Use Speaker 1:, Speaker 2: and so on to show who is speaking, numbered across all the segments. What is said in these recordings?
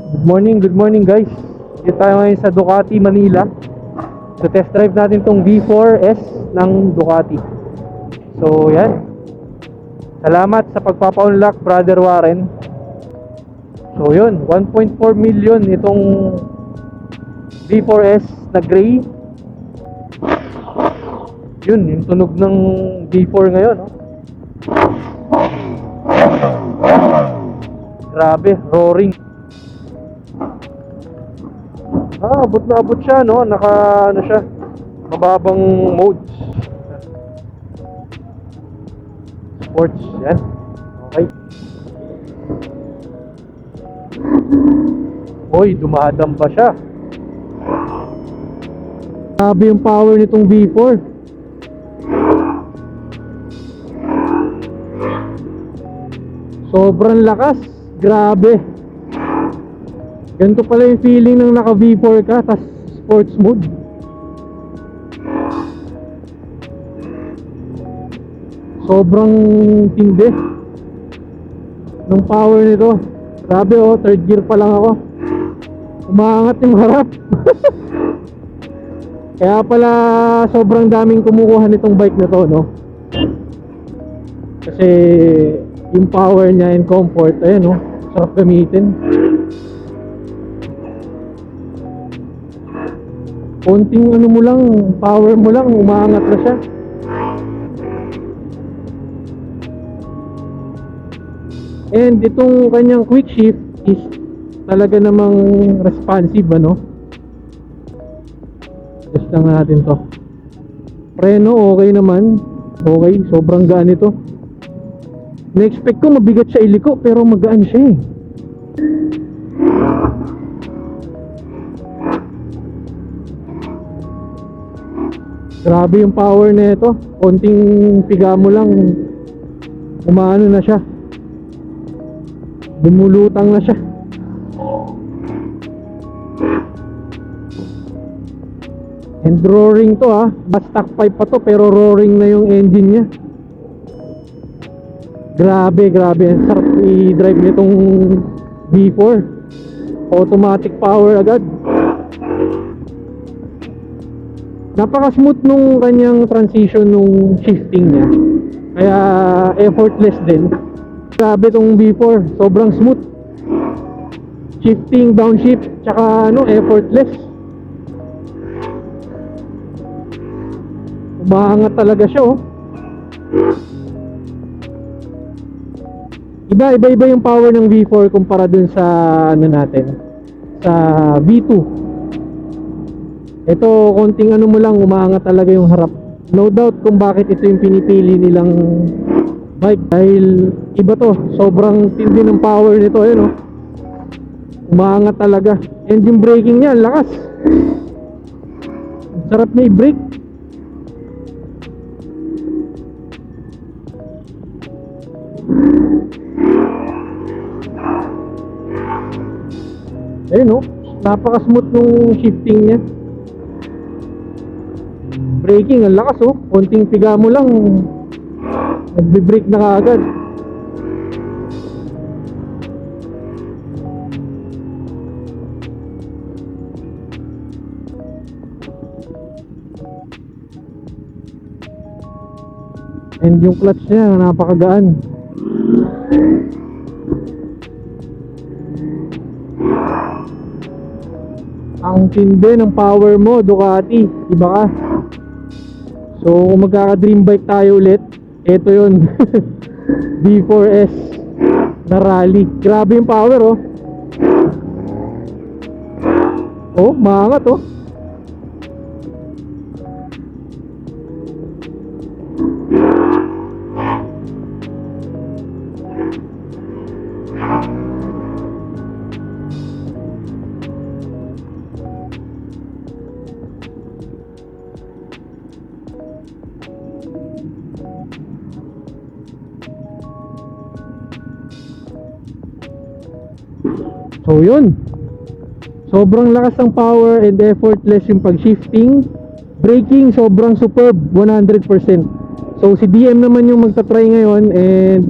Speaker 1: Good morning guys. Dito tayo ngayon sa Ducati Manila. So test drive natin tong V4S ng Ducati. So yan. Salamat sa pagpapa-unlock, Brother Warren. So yun, 1.4 million itong V4S na gray. Yun, yung tunog ng V4 ngayon, no? Grabe, roaring. Abot na abot siya, no? Ano siya, mababang modes. Sports, yan. Okay. Hoy, dumadam pa siya. Grabe yung power nitong V4. Sobrang lakas. Grabe. Ganito pala yung feeling ng naka V4 ka tas sports mode. Sobrang tindi ng power nito. Grabe, oh, third gear pa lang ako. Umaangat yung harap. Kaya pala sobrang daming kumukuha nitong bike na to, no? Kasi yung power niya and comfort, ayun, no? Sarap gamitin. Konting ano mo lang, power mo lang, umaangat na siya. And itong kanyang quick shift is talaga namang responsive, ano? Test lang natin to. Preno, okay naman. Okay, sobrang gaan ito. Na-expect ko mabigat siya iliko, pero magaan siya eh. Grabe yung power na ito. Konting piga mo lang, umaano na siya. Dumulutang na siya. And roaring to, ha. Stock pipe pa to, pero roaring na yung engine niya. Grabe, grabe. Ang sarap i-drive nitong V4. Automatic power agad. Napaka-smooth nung kanyang transition nung shifting niya. Kaya effortless din. Grabe tong V4, sobrang smooth. Shifting, downshift, tsaka ano, effortless. Umaangat talaga siya, oh. Iba-iba yung power ng V4 kumpara dun sa ano natin, sa V2. Ito, konting ano mo lang, umaangat talaga yung harap. No doubt kung bakit ito yung pinipili nilang bike, dahil iba to, sobrang tindi ng power nito, ayun, oh. Umaangat talaga. And yung braking niya, lakas. Sarap na i-brake. Ayun, oh, napaka-smooth nung shifting niya. Braking, ang lakas, oh. Konting piga mo lang, nagbe-brake na kaagad. And yung clutch niya, napakagaan. Ang tindi ng power mo, Ducati. Iba ka. So kung magkaka-dream bike tayo ulit, ito yun. V4S na rally. Grabe yung power, oh. Oh, maangat, oh. So yun, sobrang lakas ng power and effortless yung pag-shifting. Braking, sobrang superb, 100%. So si DM naman yung magta-try ngayon, and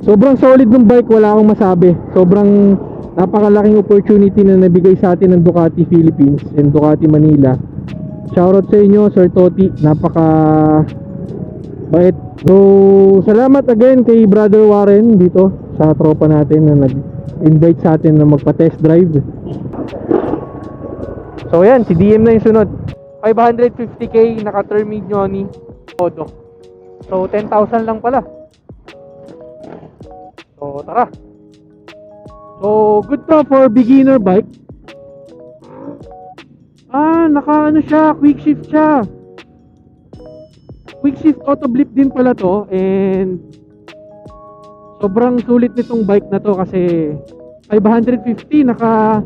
Speaker 1: sobrang solid ng bike, wala akong masabi. Sobrang napakalaking opportunity na nabigay sa atin ng Ducati Philippines and Ducati Manila. Shoutout sa inyo, Sir Toti, napaka bait. So, salamat again kay Brother Warren dito sa tropa natin na nag-invite sa atin na magpa-test drive. So yan, si DM na yung sunod. 550k, naka-term Mignoni Odo. So 10,000 lang pala. So tara. So good to for beginner bike. Naka ano siya, quick shift siya. Quick shift auto blip din pala to. And sobrang sulit nitong bike na to kasi 550, naka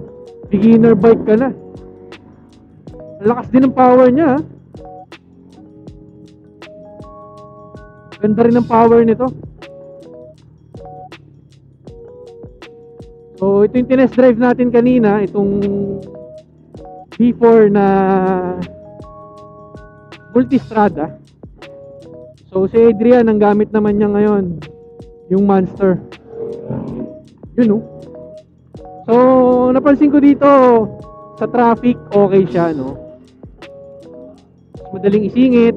Speaker 1: beginner bike ka na. Lakas din ng power niya. Ganda rin ng power nito. So ito yung tinest drive natin kanina, itong V4 na Multistrada. So si Adrian, ang gamit naman niya ngayon yung Monster. Yun, oh. So napansin ko dito sa traffic, okay siya, no? Madaling isingit,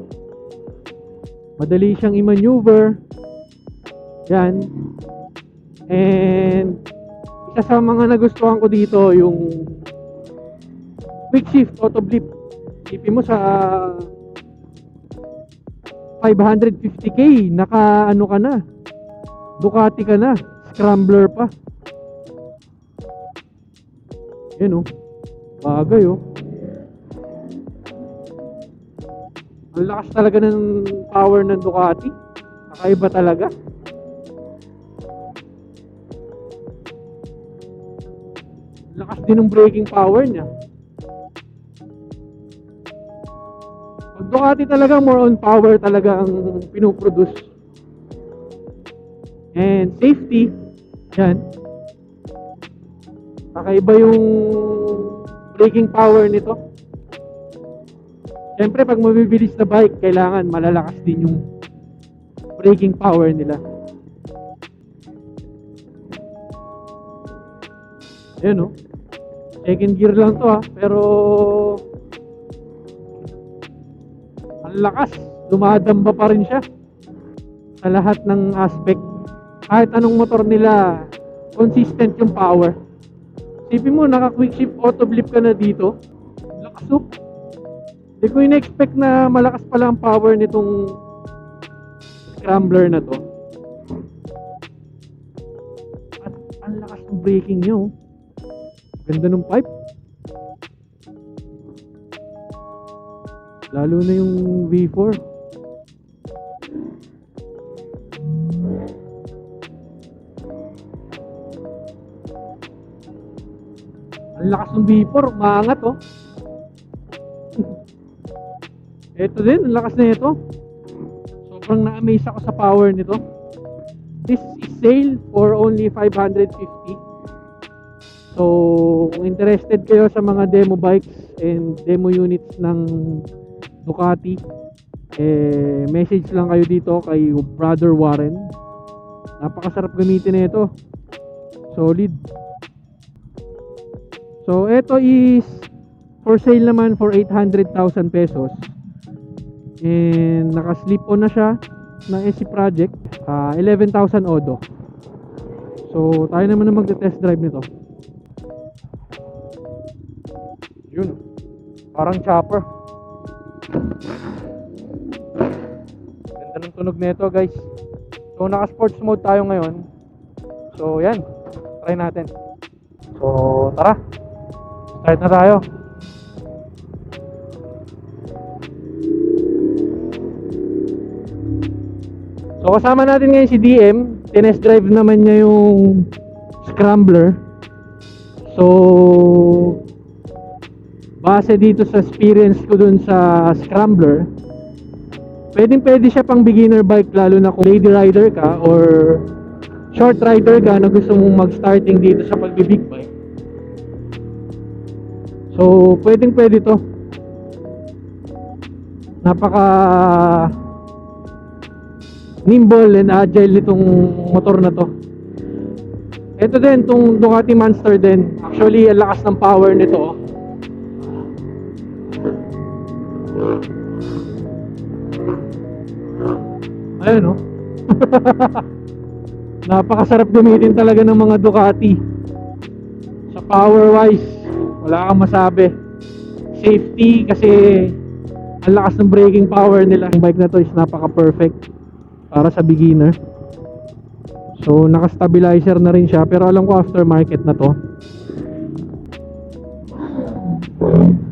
Speaker 1: madali siyang i-maneuver. Yan. And isa sa mga nagustuhan ko dito yung quick shift auto blip. Isipin mo sa 550k, naka ano ka na, Ducati ka na, scrambler pa. Yan, oh. Bagay, oh. Ang lakas talaga ng power ng Ducati. Kakaiba talaga. Lakas din ng braking power niya. Pag Ducati talaga, more on power talaga ang pinuproduce. And safety, yan. Kakaiba yung braking power nito. Siyempre, pag mabibilis na bike, kailangan malalakas din yung braking power nila. Ayan, oh. Second gear lang to, pero ang lakas. Dumadamba pa rin siya sa lahat ng aspect. Kahit anong motor nila, consistent yung power. Isipin mo, naka quick shift auto blip ka na dito. Lakas, oh. Hindi ko in-expect na malakas pala ang power nitong scrambler na to. At ang lakas ng braking nyo. Ganda ng pipe. Lalo na yung V4. Ang lakas ng V4, umaangat, oh. Ito din, ang lakas na ito. Sobrang na-amaze ako sa power nito. This is sale for only 550. So, kung interested kayo sa mga demo bikes and demo units ng Ducati, message lang kayo dito kay Brother Warren. Napakasarap gamitin na ito. Solid. So, ito is for sale naman for 800,000 pesos. And naka-slip on na siya ng SC Project, 11,000 Odo. So tayo naman na magte-test drive nito. Yun, parang chopper. Ganda ng tunog nito, guys. So naka sports mode tayo ngayon. So yan, try natin. So tara, start na tayo. So kasama natin ngayon si DM. Tinest drive naman niya yung scrambler. So base dito sa experience ko dun sa scrambler, pwede siya pang beginner bike, lalo na kung lady rider ka or short rider ka na gusto mong mag-starting dito sa pag-big bike. So pwede to. Napaka nimble and agile nitong motor na to. Ito din, itong Ducati Monster din. Actually, ang lakas ng power nito. Ayun, oh. Napakasarap gamitin talaga ng mga Ducati. Sa power wise, wala kang masabi. Safety, kasi ang lakas ng braking power nila. Yung bike na to is napaka perfect para sa beginner. So naka-stabilizer na rin siya, pero alam ko aftermarket na to.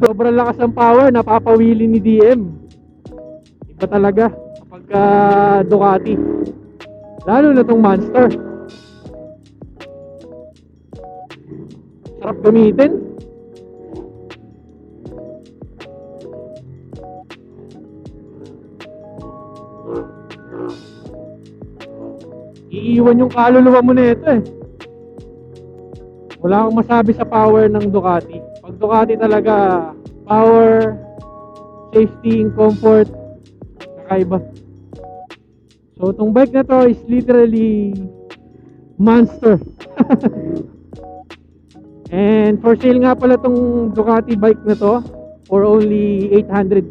Speaker 1: Sobrang lakas ng power, napapawili ni DM. Iba talaga kapag Ducati, lalo na tong Monster. Sarap gamitin. Iiwan yung kaluluwa mo na ito eh. Wala akong masabi sa power ng Ducati. Pag Ducati talaga, power, safety, and comfort, kakaiba. So itong bike na to is literally monster. And for sale nga pala tong Ducati bike na to for only 800,000.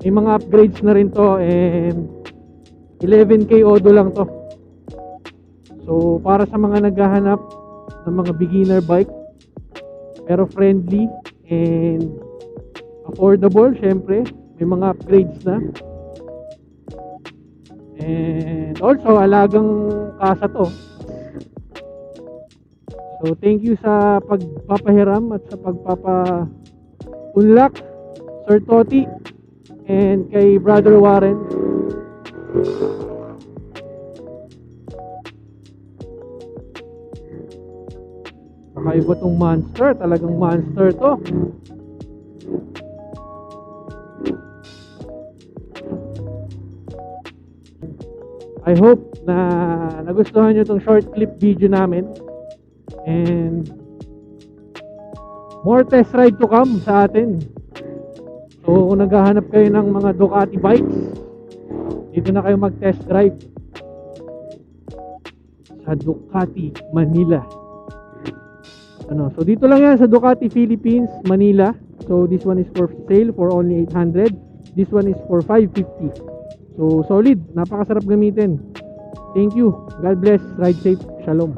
Speaker 1: May mga upgrades na rin to, and 11k odo lang to. So para sa mga naghahanap ng mga beginner bike pero friendly and affordable, syempre may mga upgrades na. And also alagang kasa to. So thank you sa pagpapahiram at sa pagpapa-unlock, Sir Toti, and kay Brother Warren. Kakaiba tong Monster, talagang monster to. I hope na nagustuhan nyo tong short clip video namin, and more test ride to come sa atin. So kung naghahanap kayo ng mga Ducati bikes, dito na kayo mag test drive sa Ducati Manila. So dito lang yan sa Ducati Philippines, Manila. So this one is for sale for only 800. This one is for 550. So solid, napakasarap gamitin. Thank you. God bless. Ride safe. Shalom.